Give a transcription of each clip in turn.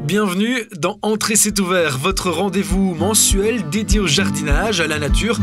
Bienvenue dans Entrée c'est ouvert, votre rendez-vous mensuel dédié au jardinage, à la nature,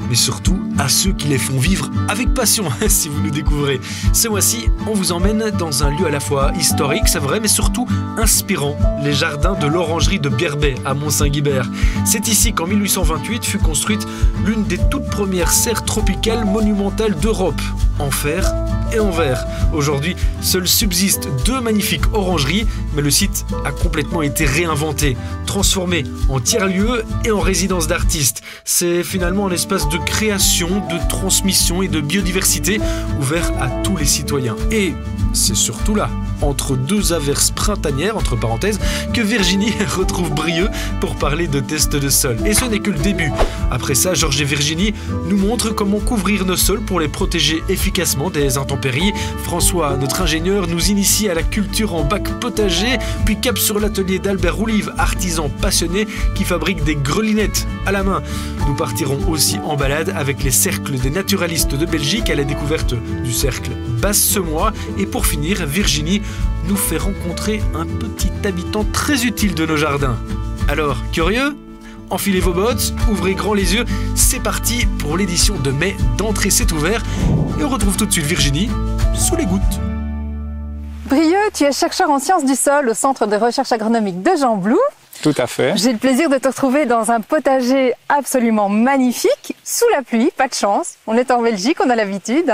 mais surtout à ceux qui les font vivre avec passion, si vous nous découvrez. Ce mois-ci, on vous emmène dans un lieu à la fois historique, c'est vrai, mais surtout inspirant, les jardins de l'orangerie de Bierbet à Mont-Saint-Guibert. C'est ici qu'en 1828 fut construite l'une des toutes premières serres tropicales monumentales d'Europe, en fer et en verre. Aujourd'hui, seules subsistent deux magnifiques orangeries, mais le site a complètement été réinventé, transformé en tiers-lieu et en résidence d'artistes. C'est finalement un espace de création, de transmission et de biodiversité ouvert à tous les citoyens. Et c'est surtout là, entre deux averses printanières, entre parenthèses, que Virginie retrouve Brieux pour parler de tests de sol. Et ce n'est que le début. Après ça, Georges et Virginie nous montrent comment couvrir nos sols pour les protéger efficacement des intempéries. François, notre ingénieur, nous initie à la culture en bac potager, puis cap sur l'atelier d'Albert Roulive, artisan passionné qui fabrique des grelinettes à la main. Nous partirons aussi en balade avec les cercles des naturalistes de Belgique à la découverte du cercle Basse-Semois. Et pour finir, Virginie nous fait rencontrer un petit habitant très utile de nos jardins. Alors, curieux ? Enfilez vos bottes, ouvrez grand les yeux, c'est parti pour l'édition de mai d'Entrée c'est ouvert. Et on retrouve tout de suite Virginie sous les gouttes. Brieux, tu es chercheur en sciences du sol au Centre de recherche agronomique de Gembloux. Tout à fait. J'ai le plaisir de te retrouver dans un potager absolument magnifique, sous la pluie, pas de chance. On est en Belgique, on a l'habitude.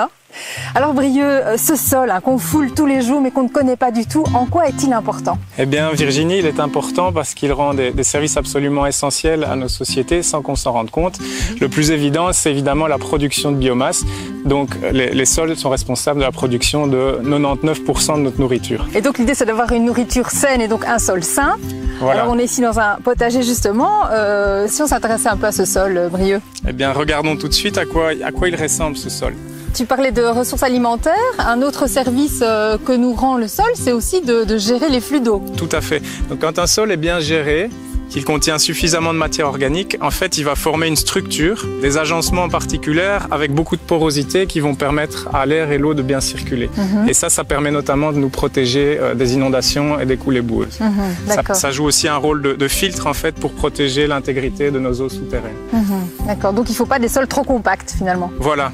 Alors Brieux, ce sol qu'on foule tous les jours mais qu'on ne connaît pas du tout, en quoi est-il important? Eh bien Virginie, il est important parce qu'il rend des services absolument essentiels à nos sociétés sans qu'on s'en rende compte. Le plus évident, c'est évidemment la production de biomasse. Donc les sols sont responsables de la production de 99% de notre nourriture. Et donc l'idée c'est d'avoir une nourriture saine et donc un sol sain. Voilà. Alors on est ici dans un potager justement. Si on s'intéressait un peu à ce sol, Brieux? Eh bien regardons tout de suite à quoi il ressemble ce sol. Tu parlais de ressources alimentaires. Un autre service que nous rend le sol, c'est aussi de gérer les flux d'eau. Tout à fait. Donc quand un sol est bien géré, qu'il contient suffisamment de matière organique, en fait, il va former une structure, des agencements particuliers avec beaucoup de porosité qui vont permettre à l'air et l'eau de bien circuler. Et ça permet notamment de nous protéger des inondations et des coulées boueuses. Ça joue aussi un rôle de filtre, en fait, pour protéger l'intégrité de nos eaux souterraines. D'accord. Donc, il ne faut pas des sols trop compacts, finalement. Voilà.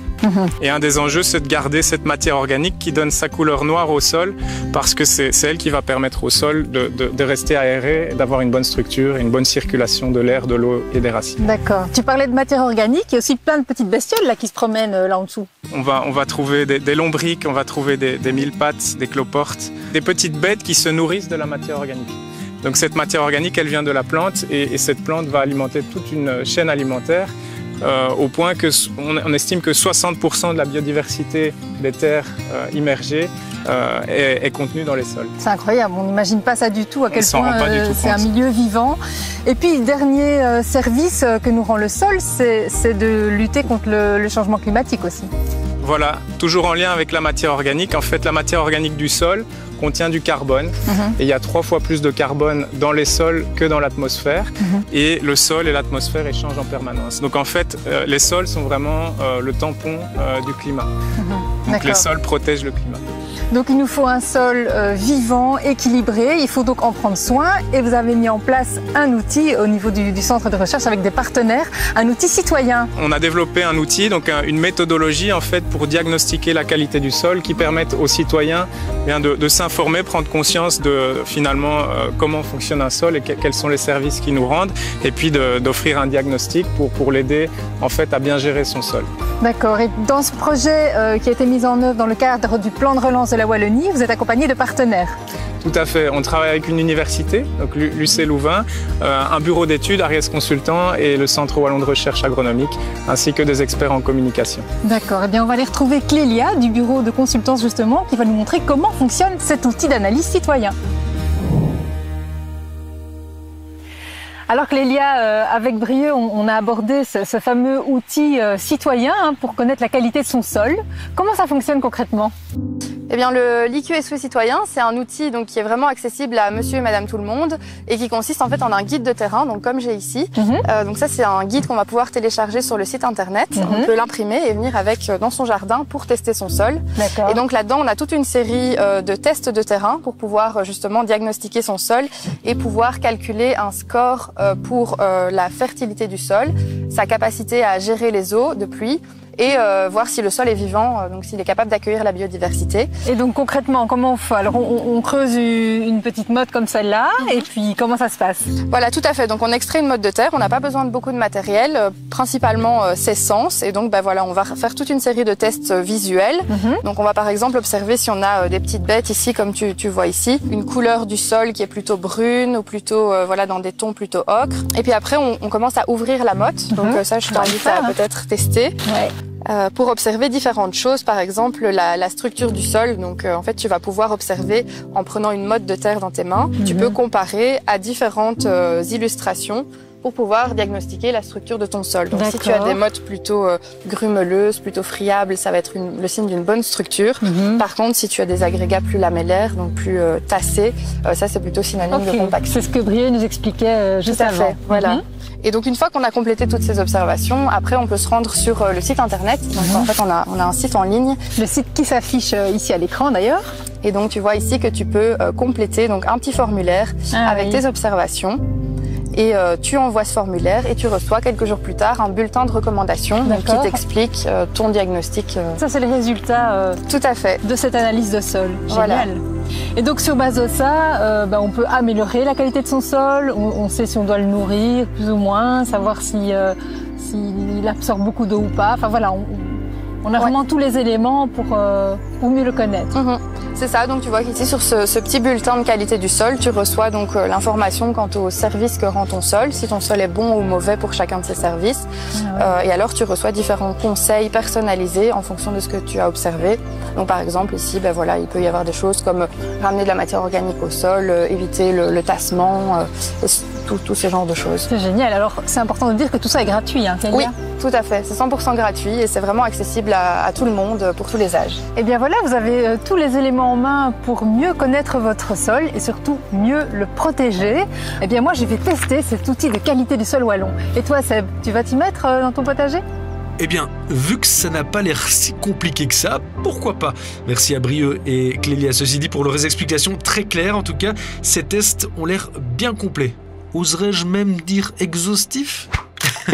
Et un des enjeux, c'est de garder cette matière organique qui donne sa couleur noire au sol, parce que c'est elle qui va permettre au sol de rester aéré, d'avoir une bonne structure, une bonne circulation de l'air, de l'eau et des racines. D'accord. Tu parlais de matière organique, il y a aussi plein de petites bestioles là qui se promènent là en dessous. On va trouver des lombrics, on va trouver des mille-pattes, des cloportes, des petites bêtes qui se nourrissent de la matière organique. Donc cette matière organique, elle vient de la plante et cette plante va alimenter toute une chaîne alimentaire au point qu'on estime que 60% de la biodiversité des terres immergées est contenue dans les sols. C'est incroyable, on n'imagine pas ça du tout, à quel point c'est un milieu vivant. Et puis, le dernier service que nous rend le sol, c'est de lutter contre le changement climatique aussi. Voilà, toujours en lien avec la matière organique. En fait, la matière organique du sol contient du carbone. Et il y a 3 fois plus de carbone dans les sols que dans l'atmosphère. Et le sol et l'atmosphère échangent en permanence. Donc en fait, les sols sont vraiment le tampon du climat. Donc les sols protègent le climat. Donc il nous faut un sol vivant, équilibré, il faut donc en prendre soin et vous avez mis en place un outil au niveau du centre de recherche avec des partenaires, un outil citoyen. On a développé un outil, donc une méthodologie en fait pour diagnostiquer la qualité du sol qui permette aux citoyens de s'informer, prendre conscience de finalement comment fonctionne un sol et quels sont les services qui nous rendent et puis d'offrir un diagnostic pour l'aider en fait à bien gérer son sol. D'accord, et dans ce projet qui a été mis en œuvre dans le cadre du plan de relance de la Wallonie, vous êtes accompagné de partenaires. Tout à fait. On travaille avec une université, donc l'UC Louvain, un bureau d'études, Ariès Consultant et le Centre Wallon de recherche agronomique, ainsi que des experts en communication. D'accord. Eh bien, on va aller retrouver Clélia du bureau de consultance justement, qui va nous montrer comment fonctionne cet outil d'analyse citoyen. Alors Clélia, avec Brieux, on a abordé ce fameux outil citoyen pour connaître la qualité de son sol. Comment ça fonctionne concrètement ? Eh bien, le l'IQ-SOS citoyen, c'est un outil donc, qui est vraiment accessible à monsieur et madame tout le monde et qui consiste en fait en un guide de terrain, donc comme j'ai ici. Donc ça, c'est un guide qu'on va pouvoir télécharger sur le site internet. On peut l'imprimer et venir avec dans son jardin pour tester son sol. Et donc là-dedans, on a toute une série de tests de terrain pour pouvoir justement diagnostiquer son sol et pouvoir calculer un score pour la fertilité du sol, sa capacité à gérer les eaux de pluie, et voir si le sol est vivant, donc s'il est capable d'accueillir la biodiversité. Et donc concrètement, comment on fait? Alors on creuse une petite motte comme celle-là, et puis comment ça se passe? Voilà, tout à fait. Donc on extrait une motte de terre, on n'a pas besoin de beaucoup de matériel, principalement ses sens, et donc voilà, on va faire toute une série de tests visuels. Donc on va par exemple observer si on a des petites bêtes ici, comme tu vois ici, une couleur du sol qui est plutôt brune, ou plutôt voilà, dans des tons plutôt ocre. Et puis après on commence à ouvrir la motte, donc ça je t'invite à peut-être tester. Pour observer différentes choses, par exemple la structure du sol. Donc en fait tu vas pouvoir observer en prenant une motte de terre dans tes mains, tu peux comparer à différentes illustrations pour pouvoir diagnostiquer la structure de ton sol. Donc si tu as des mottes plutôt grumeleuses, plutôt friables, ça va être le signe d'une bonne structure. Par contre, si tu as des agrégats plus lamellaires, donc plus tassés, ça c'est plutôt synonyme de compaction. C'est ce que Brieux nous expliquait juste avant. Fait, voilà. Et donc une fois qu'on a complété toutes ces observations, après on peut se rendre sur le site internet. Donc en fait on a un site en ligne. Le site qui s'affiche ici à l'écran d'ailleurs. Et donc tu vois ici que tu peux compléter donc un petit formulaire avec tes observations. Et tu envoies ce formulaire et tu reçois quelques jours plus tard un bulletin de recommandation qui t'explique ton diagnostic. Ça c'est le résultat tout à fait de cette analyse de sol. Génial. Et donc sur base de ça, on peut améliorer la qualité de son sol, on sait si on doit le nourrir plus ou moins, savoir s'il absorbe beaucoup d'eau ou pas. Enfin voilà, on a vraiment tous les éléments pour mieux le connaître. C'est ça, donc tu vois qu'ici sur ce petit bulletin de qualité du sol, tu reçois donc l'information quant au service que rend ton sol, si ton sol est bon ou mauvais pour chacun de ces services. Et alors tu reçois différents conseils personnalisés en fonction de ce que tu as observé. Donc par exemple ici, voilà, il peut y avoir des choses comme ramener de la matière organique au sol, éviter le tassement, tous ces genres de choses. C'est génial, alors c'est important de dire que tout ça est gratuit, hein, Clélia? Oui, tout à fait, c'est 100% gratuit et c'est vraiment accessible à tout le monde, pour tous les âges. Et bien voilà, vous avez tous les éléments en main pour mieux connaître votre sol et surtout mieux le protéger. Et bien moi je vais tester cet outil de qualité du sol wallon. Et toi Seb, tu vas t'y mettre dans ton potager? Eh bien, vu que ça n'a pas l'air si compliqué que ça, pourquoi pas? Merci à Brieux et Clélia, ceci dit, pour leurs explications très claires. En tout cas, ces tests ont l'air bien complets. Oserais-je même dire exhaustif?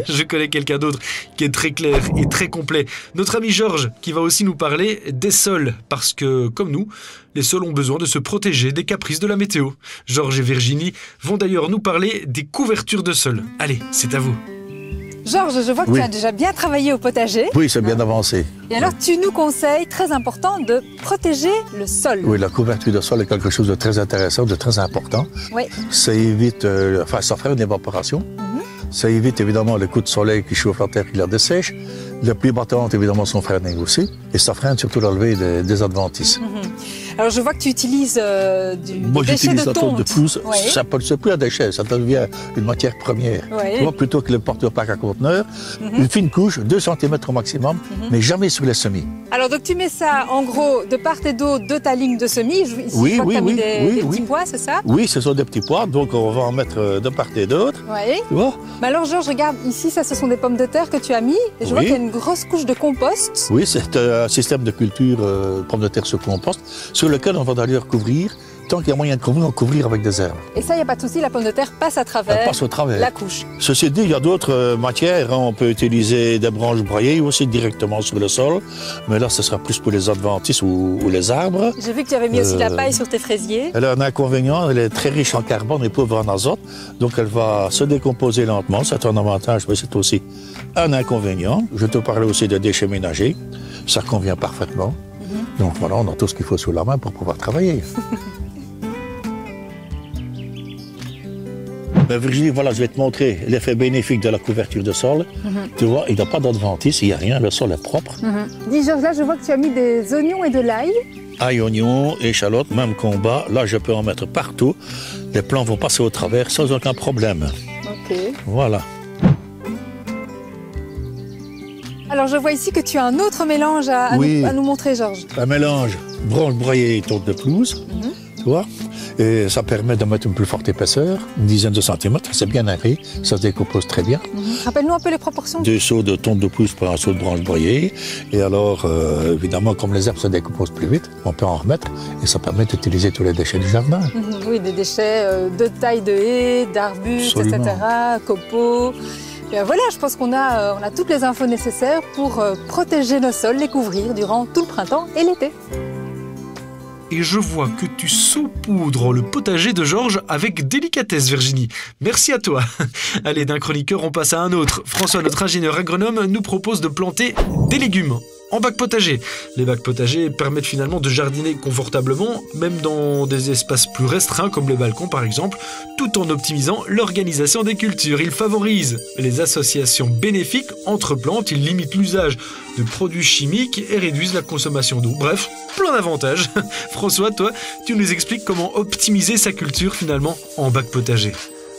Je connais quelqu'un d'autre qui est très clair et très complet. Notre ami Georges qui va aussi nous parler des sols. Parce que, comme nous, les sols ont besoin de se protéger des caprices de la météo. Georges et Virginie vont d'ailleurs nous parler des couvertures de sol. Allez, c'est à vous. Georges, je vois que tu as déjà bien travaillé au potager. Oui, c'est bien avancé. Et alors, tu nous conseilles, très important, de protéger le sol. Oui, la couverture de sol est quelque chose de très intéressant, de très important. Oui. Ça évite, ça ferait une évaporation. Ça évite évidemment les coups de soleil qui chauffent la terre et la dessèchent. La pluie battante, évidemment, sont freinées aussi. Et ça freine surtout la levée des adventices. Alors, je vois que tu utilises Moi, j'utilise la tonte de pelouse. Oui. Ça c'est plus un déchet, ça devient une matière première. Oui. Tu vois, plutôt que le porte-plaque à conteneur, une fine couche, 2 cm au maximum, mais jamais sur les semis. Alors, donc, tu mets ça, en gros, de part et d'autre de ta ligne de semis. Ici, oui, je vois que tu as mis des petits oui. pois, c'est ça? Oui, ce sont des petits pois, donc on va en mettre de part et d'autre. Oui. Tu vois? Mais alors, Georges, regarde, ici, ça, ce sont des pommes de terre que tu as mis. Et je vois qu'il y a une grosse couche de compost. Oui, c'est un système de culture pommes de terre sur compost, sur lequel on va d'ailleurs couvrir, tant qu'il y a moyen de couvrir, on couvrir avec des herbes. Et ça, il n'y a pas de souci, la pomme de terre passe à travers, la couche. Ceci dit, il y a d'autres matières. On peut utiliser des branches broyées aussi directement sur le sol, mais là, ce sera plus pour les adventices ou les arbres. J'ai vu que tu avais mis aussi la paille sur tes fraisiers. Elle a un inconvénient, elle est très riche en carbone et pauvre en azote, donc elle va se décomposer lentement. C'est un avantage, mais c'est aussi un inconvénient. Je te parlais aussi de déchets ménagers. Ça convient parfaitement. Donc voilà, on a tout ce qu'il faut sous la main pour pouvoir travailler. Virginie, voilà, je vais te montrer l'effet bénéfique de la couverture de sol. Tu vois, il n'y a pas d'adventice, il n'y a rien, le sol est propre. Dis Georges, là je vois que tu as mis des oignons et de l'ail. Ail, oignons, échalotes, même combat, là je peux en mettre partout. Les plants vont passer au travers sans aucun problème. Ok. Voilà. Alors je vois ici que tu as un autre mélange à nous montrer, Georges. Un mélange branche broyée et tonte de pelouse, tu vois. Et ça permet de mettre une plus forte épaisseur, une dizaine de centimètres, c'est bien aéré, ça se décompose très bien. Rappelle-nous un peu les proportions. 2 seaux de tonte de pelouse pour un seau de branche broyée. Et alors, évidemment, comme les herbes se décomposent plus vite, on peut en remettre et ça permet d'utiliser tous les déchets du jardin. Oui, des déchets de taille de haies, d'arbustes, etc., copeaux. Et voilà, je pense qu'on a toutes les infos nécessaires pour protéger nos sols, les couvrir durant tout le printemps et l'été. Et je vois que tu saupoudres le potager de Georges avec délicatesse, Virginie. Merci à toi. Allez, d'un chroniqueur, on passe à un autre. François, notre ingénieur agronome, nous propose de planter des légumes en bac potager. Les bacs potagers permettent finalement de jardiner confortablement, même dans des espaces plus restreints comme les balcons par exemple, tout en optimisant l'organisation des cultures. Ils favorisent les associations bénéfiques entre plantes, ils limitent l'usage de produits chimiques et réduisent la consommation d'eau. Bref, plein d'avantages. François, toi, tu nous expliques comment optimiser sa culture finalement en bac potager.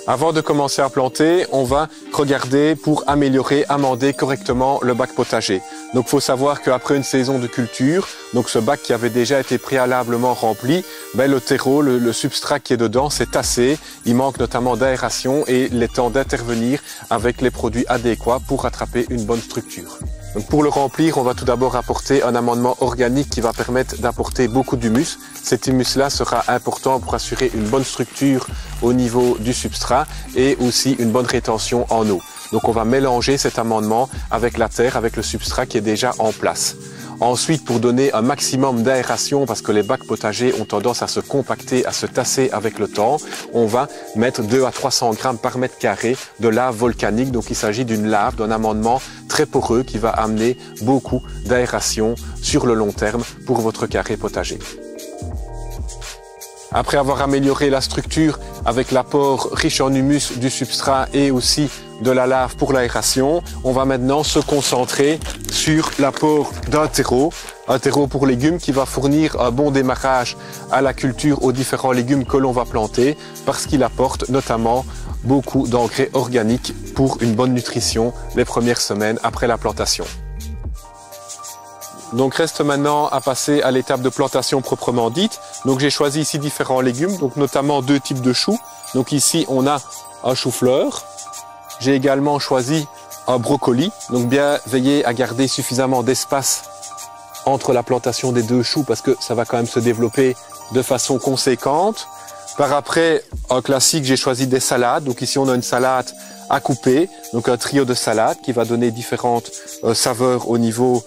Avant de commencer à planter, on va regarder pour améliorer, amender correctement le bac potager. Donc il faut savoir qu'après une saison de culture, donc ce bac qui avait déjà été préalablement rempli, le terreau, le substrat qui est dedans s'est tassé. Il manque notamment d'aération et il est temps d'intervenir avec les produits adéquats pour attraper une bonne structure. Donc pour le remplir, on va tout d'abord apporter un amendement organique qui va permettre d'apporter beaucoup d'humus. Cet humus-là sera important pour assurer une bonne structure au niveau du substrat et aussi une bonne rétention en eau. Donc on va mélanger cet amendement avec la terre, avec le substrat qui est déjà en place. Ensuite, pour donner un maximum d'aération, parce que les bacs potagers ont tendance à se compacter, à se tasser avec le temps, on va mettre 200 à 300 grammes par mètre carré de lave volcanique. Donc il s'agit d'une lave, d'un amendement très poreux qui va amener beaucoup d'aération sur le long terme pour votre carré potager. Après avoir amélioré la structure avec l'apport riche en humus du substrat et aussi de la lave pour l'aération, on va maintenant se concentrer sur l'apport d'un terreau. Un terreau pour légumes qui va fournir un bon démarrage à la culture aux différents légumes que l'on va planter parce qu'il apporte notamment beaucoup d'engrais organiques pour une bonne nutrition les premières semaines après la plantation. Donc reste maintenant à passer à l'étape de plantation proprement dite. Donc j'ai choisi ici différents légumes, donc notamment 2 types de choux. Donc ici on a un chou-fleur. J'ai également choisi un brocoli. Donc bien veiller à garder suffisamment d'espace entre la plantation des 2 choux parce que ça va quand même se développer de façon conséquente. Par après, un classique, j'ai choisi des salades. Donc ici on a une salade à couper, donc un trio de salades qui va donner différentes saveurs au niveau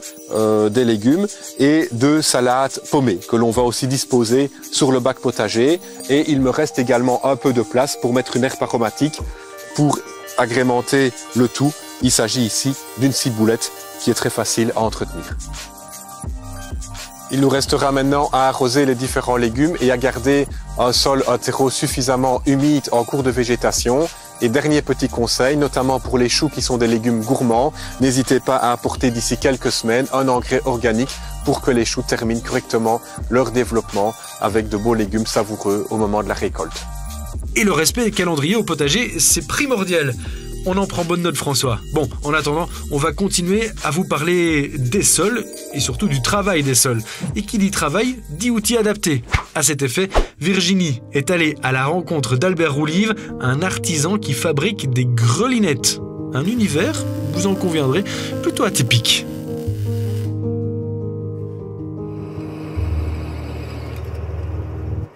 des légumes et 2 salades pommées que l'on va aussi disposer sur le bac potager. Et il me reste également un peu de place pour mettre une herbe aromatique pour agrémenter le tout. Il s'agit ici d'une ciboulette qui est très facile à entretenir. Il nous restera maintenant à arroser les différents légumes et à garder un terreau suffisamment humide en cours de végétation. Et dernier petit conseil, notamment pour les choux qui sont des légumes gourmands, n'hésitez pas à apporter d'ici quelques semaines un engrais organique pour que les choux terminent correctement leur développement avec de beaux légumes savoureux au moment de la récolte. Et le respect des calendriers au potager, c'est primordial. On en prend bonne note, François. Bon, en attendant, on va continuer à vous parler des sols et surtout du travail des sols. Et qui dit travail, dit outils adaptés. À cet effet, Virginie est allée à la rencontre d'Albert Roulive, un artisan qui fabrique des grelinettes. Un univers, vous en conviendrez, plutôt atypique.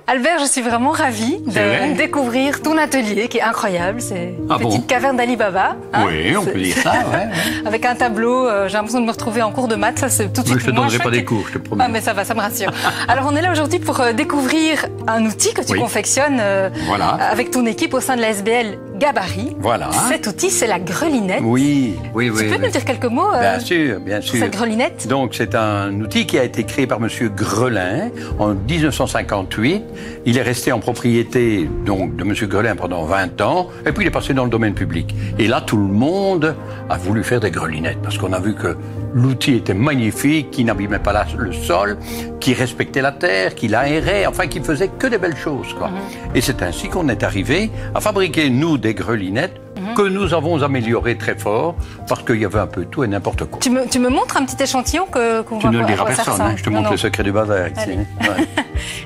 Albert, je suis vraiment ravie de découvrir ton atelier qui est incroyable. C'est une petite caverne d'Ali Baba. Hein, oui, on peut dire ça, ouais. Avec un tableau, j'ai l'impression de me retrouver en cours de maths. Ça, c'est tout de suite. Je ne te donnerai pas des cours, je te promets. Ah, mais ça va, ça me rassure. Alors, on est là aujourd'hui pour découvrir un outil que tu confectionnes avec ton équipe au sein de la SBL Gabarit. Voilà. Cet outil, c'est la grelinette. Oui. Tu peux nous dire quelques mots bien sûr. sur cette grelinette? Donc, c'est un outil qui a été créé par monsieur Grelin en 1958. Il est resté en propriété donc de monsieur Grelin pendant 20 ans, et puis il est passé dans le domaine public. Et là, tout le monde a voulu faire des grelinettes, parce qu'on a vu que l'outil était magnifique, qui n'abîmait pas le sol, qui respectait la terre, qui l'aérait, enfin qui faisait que des belles choses, quoi. Et c'est ainsi qu'on est arrivé à fabriquer, nous, des grelinettes que nous avons améliorées très fort, parce qu'il y avait un peu tout et n'importe quoi. Tu me montres un petit échantillon qu'on Tu ne le diras à personne, hein, je te montre le secret du bazar ici. Hein. Ouais.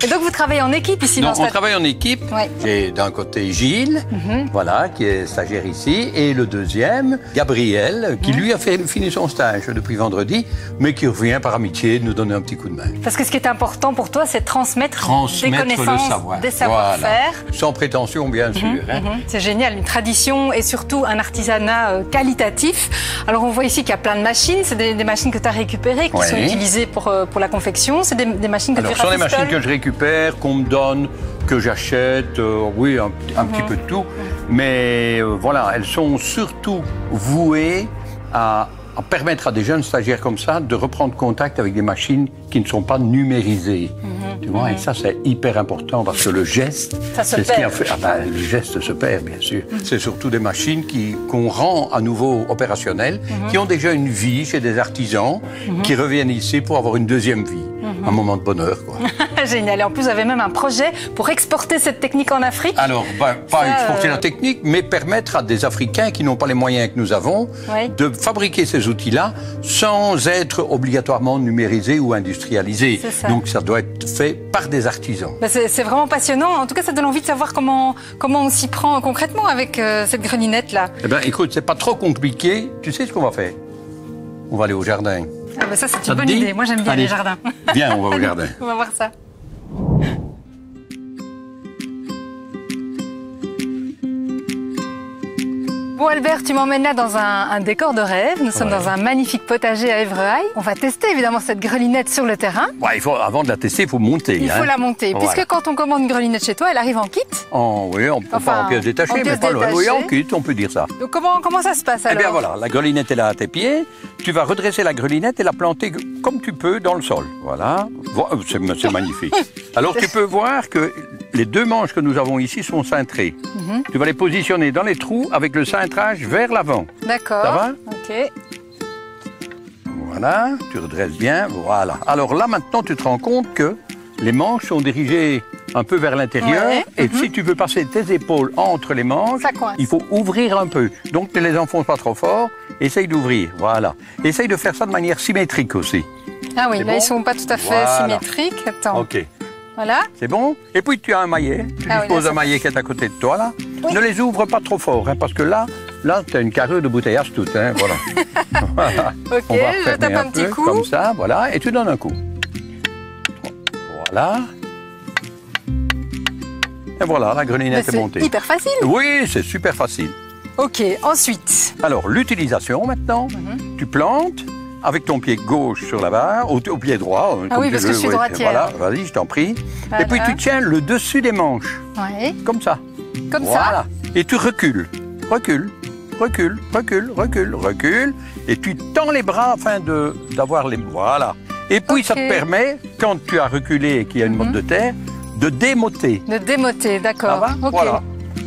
Et donc vous travaillez en équipe ici? On travaille en équipe. Ouais. J'ai d'un côté Gilles, voilà, qui est stagiaire ici, et le deuxième, Gabriel, qui lui a fini son stage depuis vendredi, mais qui revient par amitié nous donner un petit coup de main. Parce que ce qui est important pour toi, c'est transmettre des connaissances, des savoir-faire. Voilà. Sans prétention, bien sûr. C'est génial, une tradition et surtout un artisanat qualitatif. Alors on voit ici qu'il y a plein de machines, c'est des machines que tu as récupérées, qui sont utilisées pour la confection, c'est des machines que tu rafistoles. Ce sont des machines que je récupère, qu'on me donne, que j'achète, oui, un petit peu de tout. Mais voilà, elles sont surtout vouées à permettre à des jeunes stagiaires comme ça de reprendre contact avec des machines qui ne sont pas numérisées. Tu vois, et ça, c'est hyper important parce que le geste, c'est ce qui a fait. Ah ben, le geste se perd, bien sûr. C'est surtout des machines qu'on rend à nouveau opérationnelles, qui ont déjà une vie chez des artisans, qui reviennent ici pour avoir une deuxième vie. Un moment de bonheur, quoi. Génial. Et en plus, vous avez même un projet pour exporter cette technique en Afrique. Alors, pas exporter la technique, mais permettre à des Africains qui n'ont pas les moyens que nous avons de fabriquer ces outils-là sans être obligatoirement numérisés ou industrialisés. Donc, ça doit être fait par des artisans. Ben, c'est vraiment passionnant. En tout cas, ça donne envie de savoir comment on s'y prend concrètement avec cette grelinette-là. Eh bien, écoute, c'est pas trop compliqué. Tu sais ce qu'on va faire? On va aller au jardin. Ah bah ça, c'est une bonne idée. Moi, j'aime bien les jardins. Viens, on va au jardin. On va voir ça. Bon Albert, tu m'emmènes là dans un décor de rêve. Nous sommes dans un magnifique potager à Évreuil. On va tester évidemment cette grelinette sur le terrain. Ouais, avant de la tester, il faut monter. Il faut la monter. Voilà. Puisque quand on commande une grelinette chez toi, elle arrive en kit. Oui, pas en pièces détachées, mais pas loin. Oui, en kit, on peut dire ça. Donc comment ça se passe alors? Eh bien voilà, la grelinette est là à tes pieds. Tu vas redresser la grelinette et la planter comme tu peux dans le sol. Voilà, c'est magnifique. Alors tu peux voir que les deux manches que nous avons ici sont cintrées. Tu vas les positionner dans les trous avec le cintrage vers l'avant. D'accord. Ça va? Ok. Voilà, tu redresses bien, voilà. Alors là maintenant tu te rends compte que les manches sont dirigées un peu vers l'intérieur et si tu veux passer tes épaules entre les manches, il faut ouvrir un peu. Donc ne les enfonce pas trop fort, essaye d'ouvrir, voilà. Essaye de faire ça de manière symétrique aussi. Ah oui, là ils sont pas tout à fait symétriques. Attends. Ok. Voilà. C'est bon? Et puis tu as un maillet, tu disposes d'un maillet qui est à côté de toi là. Ne les ouvre pas trop fort, hein, parce que là tu as une carrure de bouteillage toute, hein, voilà. Voilà. Ok, je tape un petit coup. Comme ça, voilà, et tu donnes un coup. Voilà. Et voilà, la grelinette est montée. C'est hyper facile. Oui, c'est super facile. Ok, ensuite. Alors, l'utilisation maintenant. Tu plantes avec ton pied gauche sur la barre, au pied droit. Ah oui, parce que je suis droitière. Voilà, vas-y, je t'en prie. Voilà. Et puis tu tiens le dessus des manches. Ouais. Comme ça. Comme ça. Et tu recules. Recule. Et tu tends les bras afin d'avoir les... Voilà. Et puis ça te permet, quand tu as reculé et qu'il y a une motte de terre, de démoter. De démoter, d'accord. Ça va? Voilà.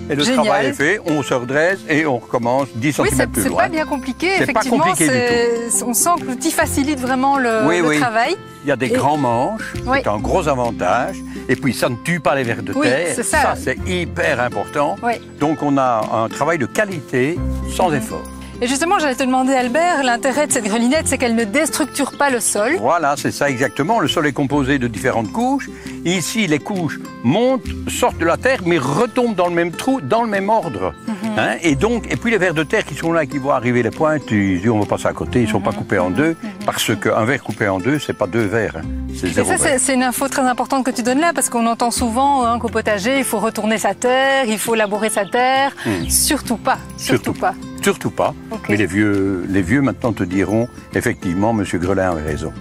Et le travail est fait, on se redresse et on recommence 10 cm plus loin. Oui, c'est pas bien compliqué, effectivement. C'est pas compliqué du tout. On sent que l'outil facilite vraiment le travail. Il y a des grands manches, c'est un gros avantage. Et puis ça ne tue pas les vers de terre. Ça, c'est hyper important. Donc on a un travail de qualité sans effort. Et justement, j'allais te demander, Albert, l'intérêt de cette grelinette, c'est qu'elle ne déstructure pas le sol. Voilà, c'est ça exactement. Le sol est composé de différentes couches. Ici, les couches montent, sortent de la terre, mais retombent dans le même trou, dans le même ordre. Hein, et puis les vers de terre qui sont là, qui vont arriver les pointes, on va passer à côté, ils ne sont pas coupés en deux, parce qu'un vers coupé en deux, c'est pas deux vers. C'est zéro vers. C'est une info très importante que tu donnes là, parce qu'on entend souvent qu'au potager, il faut retourner sa terre, il faut labourer sa terre. Surtout pas. Surtout pas. Surtout pas. Mais les vieux maintenant te diront, effectivement, Monsieur Grelin avait raison.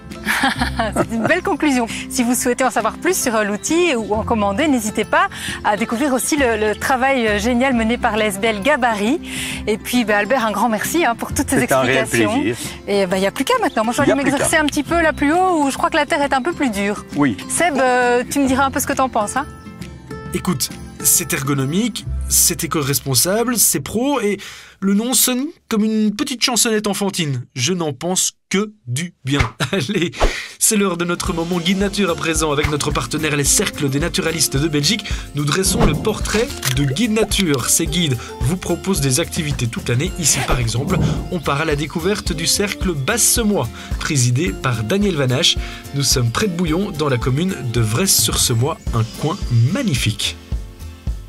C'est une belle conclusion. Si vous souhaitez en savoir plus sur l'outil ou en commander, n'hésitez pas à découvrir aussi le travail génial mené par la SBL Gabarit. Et puis Albert, un grand merci pour toutes ces explications. C'est un réel plaisir. Et il n'y a plus qu'à maintenant. Moi, je vais aller m'exercer un petit peu là plus haut où je crois que la terre est un peu plus dure. Oui. Seb, tu me diras un peu ce que tu en penses. Hein? Écoute, c'est ergonomique, c'est éco-responsable, c'est pro et le nom sonne comme une petite chansonnette enfantine. Je n'en pense que du bien. Allez, c'est l'heure de notre moment guide nature à présent. Avec notre partenaire les Cercles des naturalistes de Belgique, nous dressons le portrait de guide nature. Ces guides vous proposent des activités toute l'année. Ici par exemple, on part à la découverte du cercle Basse-Semois, présidé par Daniel Vanache. Nous sommes près de Bouillon, dans la commune de Vresse-sur-Semois, un coin magnifique.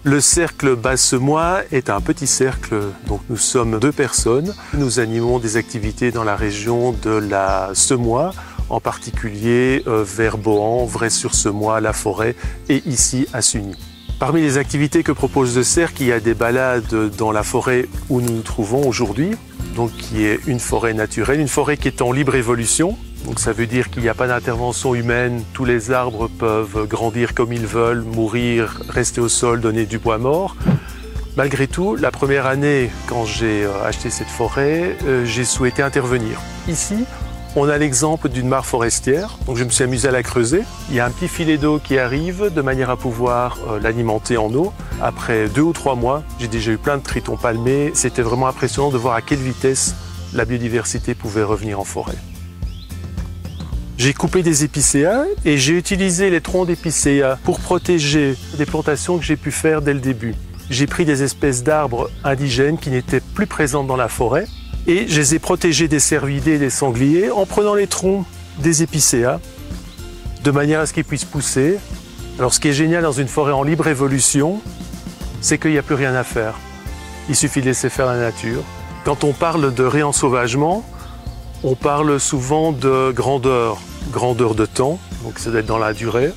Le cercle Basse-Semois est un petit cercle, donc nous sommes 2 personnes. Nous animons des activités dans la région de la Semois, en particulier vers Bohan, Vresse-sur-Semois, La Forêt et ici à Sugny. Parmi les activités que propose le cercle, il y a des balades dans la forêt où nous nous trouvons aujourd'hui, donc qui est une forêt naturelle, une forêt qui est en libre évolution. Donc ça veut dire qu'il n'y a pas d'intervention humaine, tous les arbres peuvent grandir comme ils veulent, mourir, rester au sol, donner du bois mort. Malgré tout, la première année, quand j'ai acheté cette forêt, j'ai souhaité intervenir. Ici, on a l'exemple d'une mare forestière, donc je me suis amusé à la creuser. Il y a un petit filet d'eau qui arrive de manière à pouvoir l'alimenter en eau. Après 2 ou 3 mois, j'ai déjà eu plein de tritons palmés. C'était vraiment impressionnant de voir à quelle vitesse la biodiversité pouvait revenir en forêt. J'ai coupé des épicéas et j'ai utilisé les troncs d'épicéas pour protéger des plantations que j'ai pu faire dès le début. J'ai pris des espèces d'arbres indigènes qui n'étaient plus présentes dans la forêt et je les ai protégés des cervidés et des sangliers en prenant les troncs des épicéas de manière à ce qu'ils puissent pousser. Alors ce qui est génial dans une forêt en libre évolution, c'est qu'il n'y a plus rien à faire. Il suffit de laisser faire la nature. Quand on parle de réensauvagement, on parle souvent de grandeur de temps, donc ça doit être dans la durée,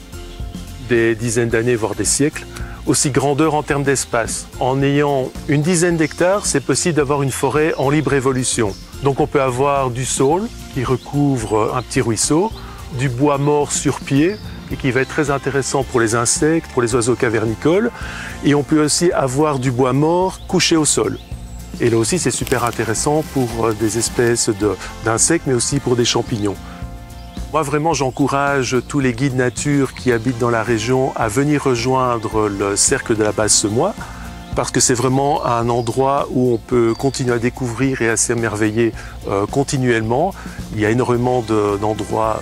des dizaines d'années, voire des siècles. Aussi grandeur en termes d'espace. En ayant une dizaine d'hectares, c'est possible d'avoir une forêt en libre évolution. Donc on peut avoir du saule qui recouvre un petit ruisseau, du bois mort sur pied et qui va être très intéressant pour les insectes, pour les oiseaux cavernicoles. Et on peut aussi avoir du bois mort couché au sol. Et là aussi, c'est super intéressant pour des espèces d'insectes, mais aussi pour des champignons. Moi, vraiment, j'encourage tous les guides nature qui habitent dans la région à venir rejoindre le cercle de la Basse-Semois, parce que c'est vraiment un endroit où on peut continuer à découvrir et à s'émerveiller continuellement. Il y a énormément d'endroits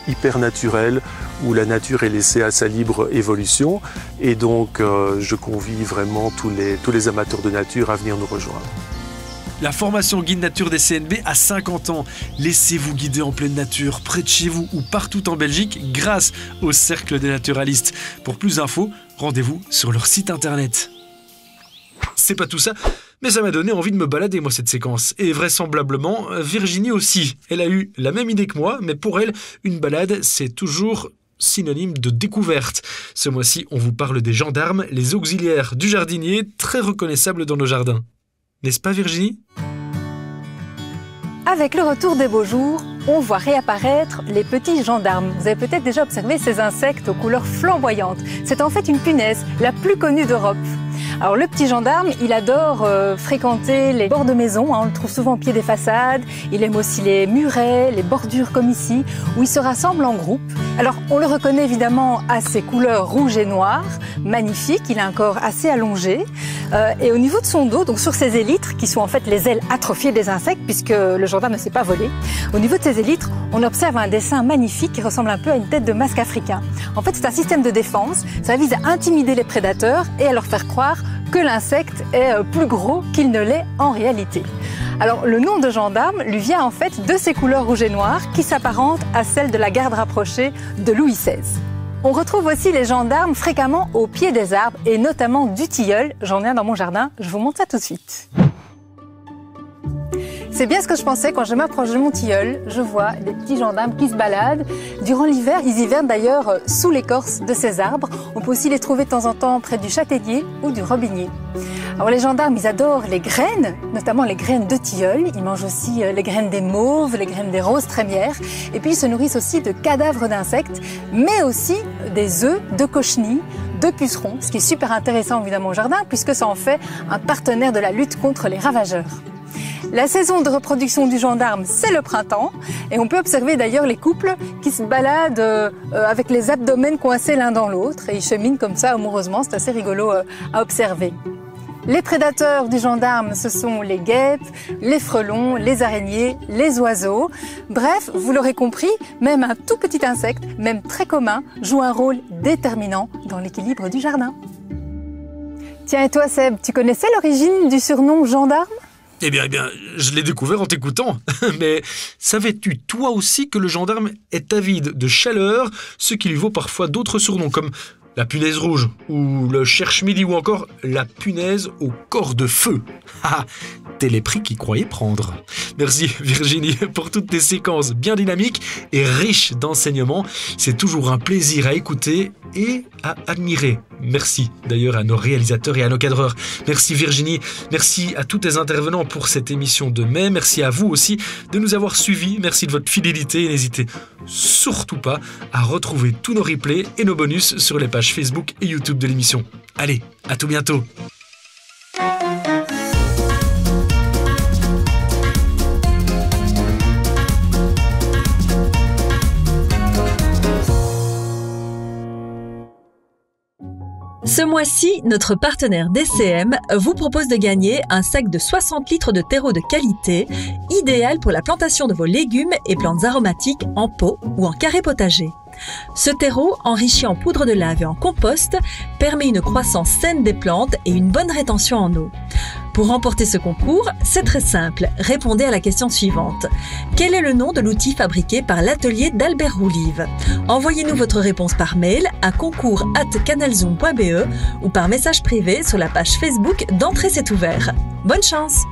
hyper naturels où la nature est laissée à sa libre évolution. Et donc, je convie vraiment tous les amateurs de nature à venir nous rejoindre. La formation guide nature des CNB a 50 ans. Laissez-vous guider en pleine nature, près de chez vous ou partout en Belgique, grâce au Cercle des naturalistes. Pour plus d'infos, rendez-vous sur leur site internet. C'est pas tout ça, mais ça m'a donné envie de me balader, moi, cette séquence. Et vraisemblablement, Virginie aussi. Elle a eu la même idée que moi, mais pour elle, une balade, c'est toujours synonyme de découverte. Ce mois-ci, on vous parle des gendarmes, les auxiliaires du jardinier, très reconnaissables dans nos jardins. N'est-ce pas, Virginie ? Avec le retour des beaux jours, on voit réapparaître les petits gendarmes. Vous avez peut-être déjà observé ces insectes aux couleurs flamboyantes. C'est en fait une punaise, la plus connue d'Europe. Alors le petit gendarme, il adore fréquenter les bords de maison, on le trouve souvent au pied des façades. Il aime aussi les murets, les bordures comme ici, où il se rassemble en groupe. Alors on le reconnaît évidemment à ses couleurs rouge et noir, magnifique, il a un corps assez allongé. Et au niveau de son dos, donc sur ses élytres, qui sont en fait les ailes atrophiées des insectes, puisque le gendarme ne sait pas voler, au niveau de ses élytres, on observe un dessin magnifique qui ressemble un peu à une tête de masque africain. En fait, c'est un système de défense, ça vise à intimider les prédateurs et à leur faire croire que l'insecte est plus gros qu'il ne l'est en réalité. Alors, le nom de gendarme lui vient en fait de ces couleurs rouge et noir qui s'apparentent à celles de la garde rapprochée de Louis XVI. On retrouve aussi les gendarmes fréquemment au pied des arbres et notamment du tilleul. J'en ai un dans mon jardin, je vous montre ça tout de suite. C'est bien ce que je pensais quand je m'approche de mon tilleul. Je vois des petits gendarmes qui se baladent. Durant l'hiver, ils hivernent d'ailleurs sous l'écorce de ces arbres. On peut aussi les trouver de temps en temps près du châtaignier ou du robinier. Alors les gendarmes, ils adorent les graines, notamment les graines de tilleul. Ils mangent aussi les graines des mauves, les graines des roses trémières. Et puis ils se nourrissent aussi de cadavres d'insectes, mais aussi des œufs de cochenilles, de pucerons, ce qui est super intéressant évidemment au jardin puisque ça en fait un partenaire de la lutte contre les ravageurs. La saison de reproduction du gendarme, c'est le printemps et on peut observer d'ailleurs les couples qui se baladent avec les abdomens coincés l'un dans l'autre et ils cheminent comme ça amoureusement, c'est assez rigolo à observer. Les prédateurs du gendarme, ce sont les guêpes, les frelons, les araignées, les oiseaux. Bref, vous l'aurez compris, même un tout petit insecte, même très commun, joue un rôle déterminant dans l'équilibre du jardin. Tiens, et toi Seb, tu connaissais l'origine du surnom gendarme ? Eh bien, je l'ai découvert en t'écoutant. Mais savais-tu toi aussi que le gendarme est avide de chaleur, ce qui lui vaut parfois d'autres surnoms comme la punaise rouge, ou le cherche-midi, ou encore la punaise au corps de feu. Ah, t'es les prix qu'il croyait prendre. Merci Virginie pour toutes tes séquences bien dynamiques et riches d'enseignements. C'est toujours un plaisir à écouter et à admirer. Merci d'ailleurs à nos réalisateurs et à nos cadreurs. Merci Virginie, merci à tous tes intervenants pour cette émission de mai. Merci à vous aussi de nous avoir suivis. Merci de votre fidélité et n'hésitez surtout pas à retrouver tous nos replays et nos bonus sur les pages Facebook et YouTube de l'émission. Allez, à tout bientôt. Ce mois-ci, notre partenaire DCM vous propose de gagner un sac de 60 litres de terreau de qualité, idéal pour la plantation de vos légumes et plantes aromatiques en pot ou en carré potager. Ce terreau, enrichi en poudre de lave et en compost, permet une croissance saine des plantes et une bonne rétention en eau. Pour remporter ce concours, c'est très simple. Répondez à la question suivante. Quel est le nom de l'outil fabriqué par l'atelier d'Albert Roulive ? Envoyez-nous votre réponse par mail à concours@canalzoom.be ou par message privé sur la page Facebook d'Entrée c'est ouvert. Bonne chance!